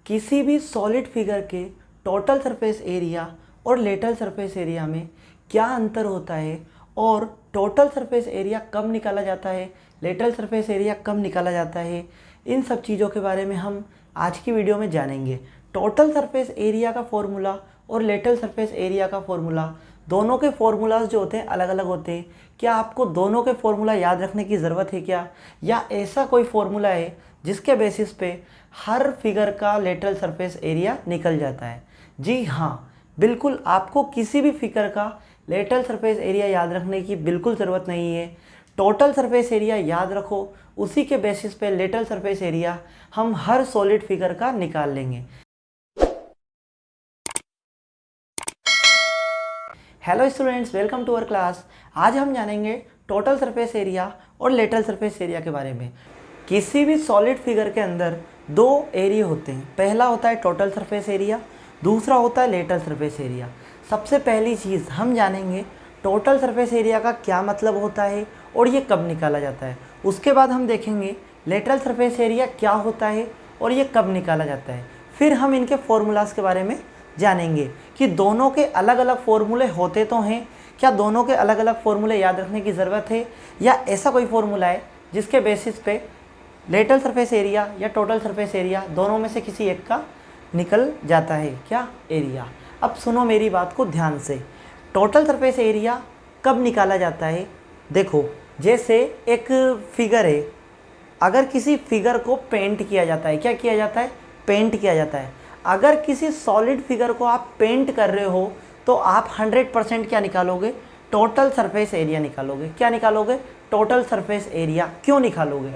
किसी भी solid figure के टोटल सरफेस एरिया और लेटरल सरफेस एरिया में क्या अंतर होता है और टोटल सरफेस एरिया कब निकाला जाता है, लेटरल सरफेस एरिया कब निकाला जाता है, इन सब चीज़ों के बारे में हम आज की वीडियो में जानेंगे। टोटल सरफेस एरिया का फॉर्मूला और लेटरल सरफेस एरिया का फॉर्मूला, दोनों के फॉर्मूलाज जो होते हैं अलग अलग होते हैं। क्या आपको दोनों के फॉर्मूला याद रखने की ज़रूरत है क्या, या ऐसा कोई फॉर्मूला है जिसके बेसिस पे हर फिगर का लेटरल सरफेस एरिया निकल जाता है? जी हाँ, बिल्कुल, आपको किसी भी फिगर का लेटरल सरफेस एरिया याद रखने की बिल्कुल ज़रूरत नहीं है। टोटल सरफेस एरिया याद रखो, उसी के बेसिस पे लेटरल सरफेस एरिया हम हर सॉलिड फिगर का निकाल लेंगे। Hello students, welcome to our class. आज हम जानेंगे टोटल सरफेस एरिया और लेटरल सरफेस एरिया के बारे में। किसी भी सॉलिड फिगर के अंदर दो एरिया होते हैं। पहला होता है टोटल सरफेस एरिया, दूसरा होता है लेटरल सरफेस एरिया। सबसे पहली चीज़ हम जानेंगे टोटल सरफेस एरिया का क्या मतलब होता है और ये कब निकाला जाता है। उसके बाद हम देखेंगे लेटरल सरफेस एरिया क्या होता है और ये कब निकाला जाता है। फिर हम इनके फॉर्मूलाज के बारे में जानेंगे कि दोनों के अलग अलग फॉर्मूले होते तो हैं, क्या दोनों के अलग अलग फॉर्मूले याद रखने की ज़रूरत है, या ऐसा कोई फॉर्मूला है जिसके बेसिस पे लेटरल सरफेस एरिया या टोटल सरफेस एरिया दोनों में से किसी एक का निकल जाता है क्या एरिया। अब सुनो मेरी बात को ध्यान से। टोटल सरफेस एरिया कब निकाला जाता है? देखो, जैसे एक फिगर है, अगर किसी फिगर को पेंट किया जाता है, क्या किया जाता है? पेंट किया जाता है। अगर किसी सॉलिड फिगर को आप पेंट कर रहे हो तो आप 100% क्या निकालोगे? टोटल सरफेस एरिया निकालोगे। क्या निकालोगे? Total surface area. क्यों निकालोगे?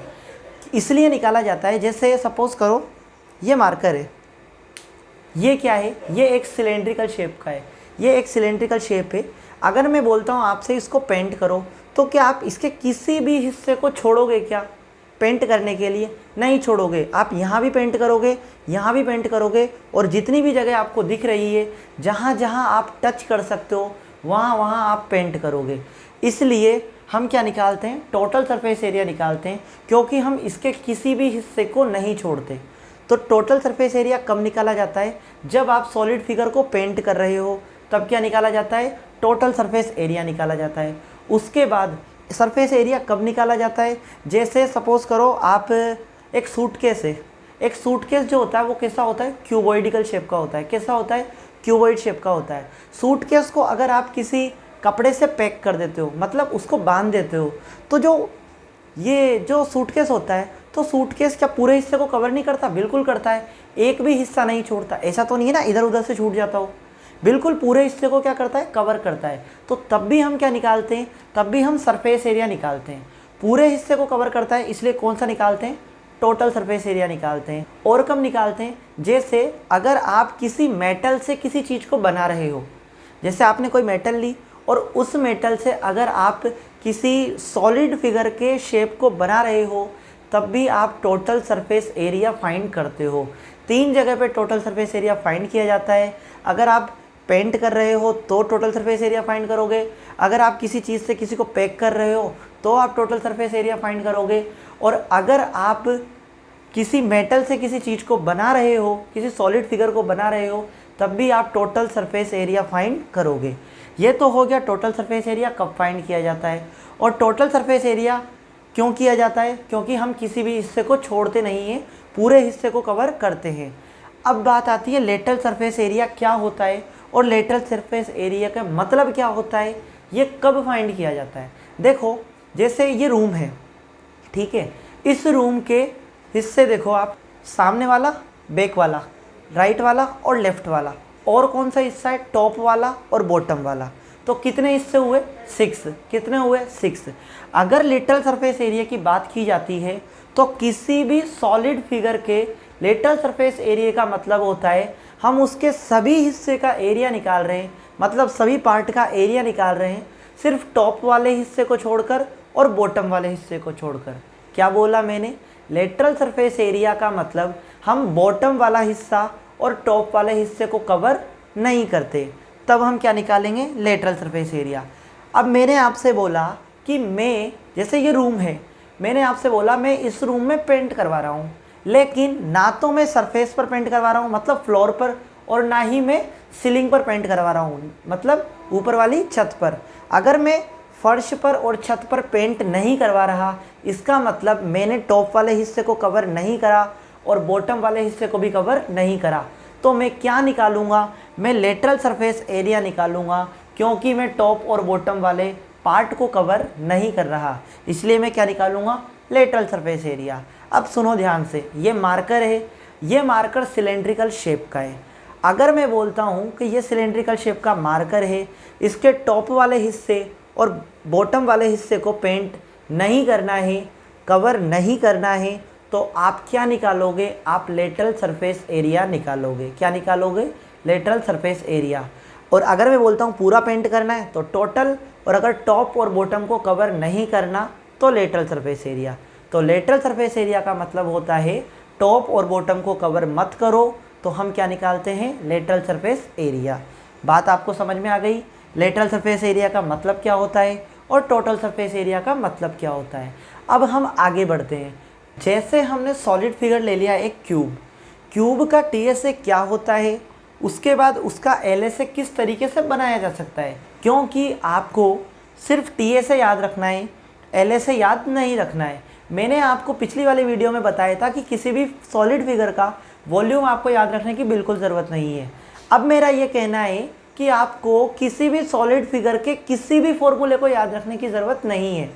इसलिए निकाला जाता है, जैसे सपोज करो ये मार्कर है, ये क्या है? ये एक सिलेंड्रिकल शेप का है, ये एक सिलेंड्रिकल शेप है। अगर मैं बोलता हूँ आपसे इसको पेंट करो, तो क्या आप इसके किसी भी हिस्से को छोड़ोगे क्या पेंट करने के लिए? नहीं छोड़ोगे। आप यहाँ भी पेंट करोगे, यहाँ भी पेंट करोगे, और जितनी भी जगह आपको दिख रही है, जहाँ जहाँ आप टच कर सकते हो, वहाँ वहाँ आप पेंट करोगे। इसलिए हम क्या निकालते हैं? टोटल सरफेस एरिया निकालते हैं, क्योंकि हम इसके किसी भी हिस्से को नहीं छोड़ते। तो टोटल सरफेस एरिया कब निकाला जाता है? जब आप सॉलिड फिगर को पेंट कर रहे हो, तब क्या निकाला जाता है? टोटल सरफेस एरिया निकाला जाता है। उसके बाद सरफेस एरिया कब निकाला जाता है? जैसे सपोज करो आप एक सूटकेस है, एक सूटकेस जो होता है वो कैसा होता है? क्यूबॉइडिकल शेप का होता है। कैसा होता है? क्यूबॉइड शेप का होता है। सूटकेस को अगर आप किसी कपड़े से पैक कर देते हो, मतलब उसको बांध देते हो, तो जो सूटकेस होता है, तो सूटकेस क्या पूरे हिस्से को कवर नहीं करता? बिल्कुल करता है, एक भी हिस्सा नहीं छोड़ता। ऐसा तो नहीं है ना इधर उधर से छूट जाता हो, बिल्कुल पूरे हिस्से को क्या करता है? कवर करता है। तो तब भी हम क्या निकालते हैं? तब भी हम सरफेस एरिया निकालते हैं। पूरे हिस्से को कवर करता है, इसलिए कौन सा निकालते हैं? टोटल सरफेस एरिया निकालते हैं। और कब निकालते हैं? जैसे अगर आप किसी मेटल से किसी चीज़ को बना रहे हो, जैसे आपने कोई मेटल ली और उस मेटल से अगर आप किसी सॉलिड फिगर के शेप को बना रहे हो, तब भी आप टोटल सरफेस एरिया फाइंड करते हो। 3 जगह पे टोटल सरफेस एरिया फाइंड किया जाता है। अगर आप पेंट कर रहे हो तो टोटल सरफेस एरिया फाइंड करोगे, अगर आप किसी चीज़ से किसी को पैक कर रहे हो तो आप टोटल सरफेस एरिया फाइंड करोगे, और अगर आप किसी मेटल से किसी चीज़ को बना रहे हो, किसी सॉलिड फिगर को बना रहे हो, तब भी आप टोटल सरफेस एरिया फाइंड करोगे। ये तो हो गया टोटल सरफेस एरिया कब फाइंड किया जाता है। और टोटल सरफेस एरिया क्यों किया जाता है? क्योंकि हम किसी भी हिस्से को छोड़ते नहीं हैं, पूरे हिस्से को कवर करते हैं। अब बात आती है लेटरल सरफेस एरिया क्या होता है और लेटरल सरफेस एरिया का मतलब क्या होता है, ये कब फाइंड किया जाता है। देखो, जैसे ये रूम है, ठीक है, इस रूम के हिस्से देखो आप, सामने वाला, बैक वाला, राइट वाला और लेफ्ट वाला, और कौन सा हिस्सा है? टॉप वाला और बॉटम वाला। तो कितने हिस्से हुए? 6। कितने हुए? 6। अगर लेटरल सरफेस एरिया की बात की जाती है तो किसी भी सॉलिड फिगर के लेटरल सरफेस एरिया का मतलब होता है हम उसके सभी हिस्से का एरिया निकाल रहे हैं, मतलब सभी पार्ट का एरिया निकाल रहे हैं, सिर्फ टॉप वाले हिस्से को छोड़कर और बॉटम वाले हिस्से को छोड़कर। क्या बोला मैंने? लेटरल सरफेस एरिया का मतलब हम बॉटम वाला हिस्सा और टॉप वाले हिस्से को कवर नहीं करते, तब हम क्या निकालेंगे? Lateral surface area. अब मैंने आपसे बोला कि जैसे ये रूम है, मैंने आपसे बोला मैं इस रूम में पेंट करवा रहा हूँ, लेकिन ना तो मैं सरफेस पर पेंट करवा रहा हूँ मतलब फ्लोर पर, और ना ही मैं सीलिंग पर पेंट करवा रहा हूँ मतलब ऊपर वाली छत पर। अगर मैं फर्श पर और छत पर पेंट नहीं करवा रहा, इसका मतलब मैंने टॉप वाले हिस्से को कवर नहीं करा और बॉटम वाले हिस्से को भी कवर नहीं करा। तो मैं क्या निकालूंगा, मैं लेटरल सरफेस एरिया निकालूंगा, क्योंकि मैं टॉप और बॉटम वाले पार्ट को कवर नहीं कर रहा, इसलिए मैं क्या निकालूंगा, लेटरल सरफेस एरिया। अब सुनो ध्यान से, ये मार्कर है, ये मार्कर सिलेंड्रिकल शेप का है। अगर मैं बोलता हूँ कि ये सिलेंड्रिकल शेप का मार्कर है, इसके टॉप वाले हिस्से और बॉटम वाले हिस्से को पेंट नहीं करना है, कवर नहीं करना है, तो आप क्या निकालोगे, आप लेटरल सरफेस एरिया निकालोगे। क्या निकालोगे, लेटरल सरफेस एरिया। और अगर मैं बोलता हूँ पूरा पेंट करना है तो टोटल, और अगर टॉप और बॉटम को कवर नहीं करना तो लेटरल सरफेस एरिया। तो लेटरल सरफेस एरिया का मतलब होता है टॉप और बॉटम को कवर मत करो, तो हम क्या निकालते हैं, लेटरल सरफेस एरिया। बात आपको समझ में आ गई, लेटरल सरफेस एरिया का मतलब क्या होता है और टोटल सरफेस एरिया का मतलब क्या होता है। अब हम आगे बढ़ते हैं। जैसे हमने सॉलिड फिगर ले लिया एक क्यूब, क्यूब का टीएसए क्या होता है, उसके बाद उसका एलएसए किस तरीके से बनाया जा सकता है, क्योंकि आपको सिर्फ टीएसए याद रखना है, एलएसए याद नहीं रखना है। मैंने आपको पिछली वाली वीडियो में बताया था कि किसी भी सॉलिड फिगर का वॉल्यूम आपको याद रखने की बिल्कुल ज़रूरत नहीं है। अब मेरा ये कहना है कि आपको किसी भी सॉलिड फिगर के किसी भी फॉर्मूले को याद रखने की ज़रूरत नहीं है,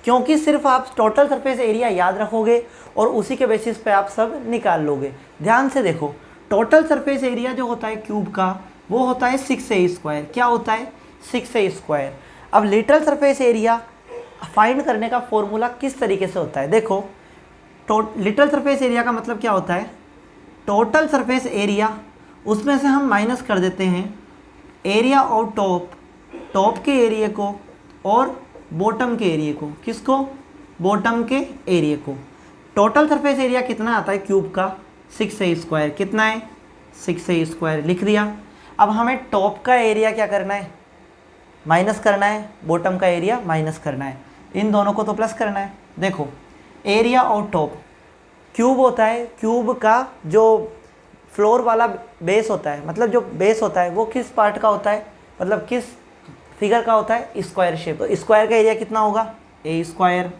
क्योंकि सिर्फ आप टोटल सरफेस एरिया याद रखोगे और उसी के बेसिस पे आप सब निकाल लोगे। ध्यान से देखो, टोटल सरफेस एरिया जो होता है क्यूब का वो होता है 6a²। क्या होता है, 6a²। अब लेटरल सरफेस एरिया फाइंड करने का फॉर्मूला किस तरीके से होता है, देखो, लिटरल सरफेस एरिया का मतलब क्या होता है, टोटल सरफेस एरिया, उसमें से हम माइनस कर देते हैं एरिया ऑफ टॉप, टॉप के एरिया को और बॉटम के एरिया को। किसको, बॉटम के एरिया को। टोटल सरफेस एरिया कितना आता है क्यूब का, 6a²। कितना है, 6a² लिख दिया। अब हमें टॉप का एरिया क्या करना है, माइनस करना है, बॉटम का एरिया माइनस करना है, इन दोनों को तो प्लस करना है। देखो, एरिया ऑफ टॉप, क्यूब होता है, क्यूब का जो फ्लोर वाला बेस होता है, मतलब जो बेस होता है वो किस पार्ट का होता है, मतलब किस फिगर का होता है, स्क्वायर शेप। तो स्क्वायर का एरिया कितना होगा, a²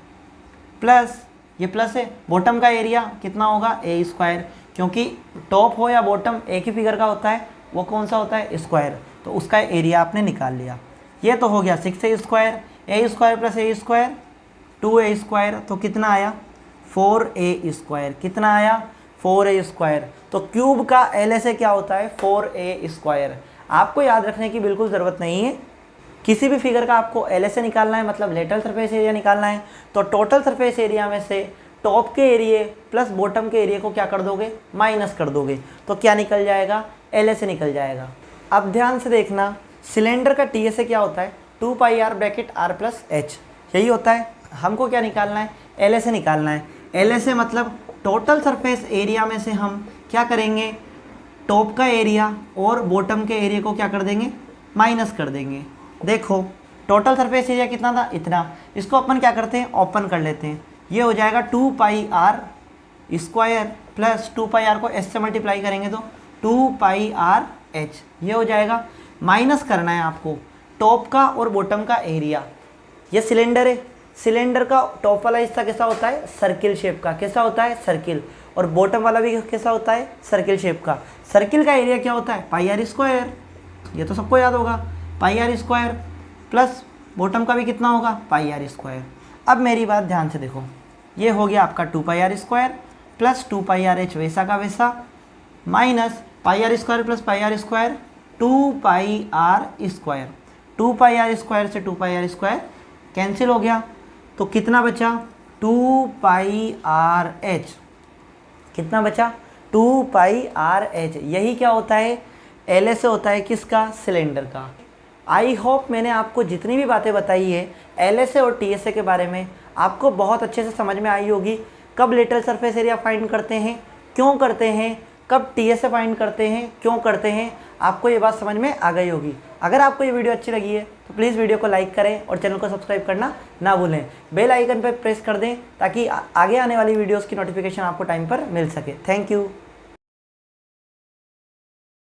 प्लस, ये प्लस है, बॉटम का एरिया कितना होगा, a², क्योंकि टॉप हो या बॉटम एक ही फिगर का होता है, वो कौन सा होता है, स्क्वायर, तो उसका एरिया आपने निकाल लिया। ये तो हो गया 6a², a² plus a², 2a², तो कितना आया, 4a²। कितना आया, 4a²। तो क्यूब का एलएसए क्या होता है, 4a²। आपको याद रखने की बिल्कुल ज़रूरत नहीं है, किसी भी फिगर का आपको एलएसए निकालना है, मतलब लेटरल सरफेस एरिया निकालना है, तो टोटल सरफेस एरिया में से टॉप के एरिया प्लस बॉटम के एरिया को क्या कर दोगे, माइनस कर दोगे, तो क्या निकल जाएगा, एलएसए निकल जाएगा। अब ध्यान से देखना, सिलेंडर का टीएसए क्या होता है, 2πr bracket r plus h, यही होता है। हमको क्या निकालना है, एलएसए निकालना है। एलएसए मतलब टोटल सरफेस एरिया में से हम क्या करेंगे, टॉप का एरिया और बॉटम के एरिया को क्या कर देंगे, माइनस कर देंगे। देखो, टोटल सरफेस एरिया कितना था, इतना, इसको अपन क्या करते हैं, ओपन कर लेते हैं, ये हो जाएगा 2πr² प्लस 2πr को s से मल्टीप्लाई करेंगे तो 2πrh, ये हो जाएगा। माइनस करना है आपको टॉप का और बॉटम का एरिया। ये सिलेंडर है, सिलेंडर का टॉप वाला हिस्सा कैसा होता है, सर्किल शेप का, कैसा होता है, सर्किल, और बॉटम वाला भी कैसा होता है, सर्किल शेप का। सर्किल का एरिया क्या होता है, πr², ये तो सबको याद होगा, πr² प्लस बॉटम का भी कितना होगा, πr²। अब मेरी बात ध्यान से देखो, ये हो गया आपका 2πr² प्लस 2πrh वैसा का वैसा, minus πr² plus πr², 2πr², 2πr² से 2πr² कैंसिल हो गया, तो कितना बचा, 2πrh, कितना बचा, 2πrh। यही क्या होता है, एलएसए होता है किसका, सिलेंडर का। आई होप मैंने आपको जितनी भी बातें बताई है एलएसए और टीएसए के बारे में आपको बहुत अच्छे से समझ में आई होगी। कब लेटरल सरफेस एरिया फाइंड करते हैं, क्यों करते हैं, कब टी एस ए फाइंड करते हैं, क्यों करते हैं, आपको ये बात समझ में आ गई होगी। अगर आपको ये वीडियो अच्छी लगी है तो प्लीज़ वीडियो को लाइक करें और चैनल को सब्सक्राइब करना ना भूलें। बेल आइकन पर प्रेस कर दें ताकि आगे आने वाली वीडियोज़ की नोटिफिकेशन आपको टाइम पर मिल सके। Thank you.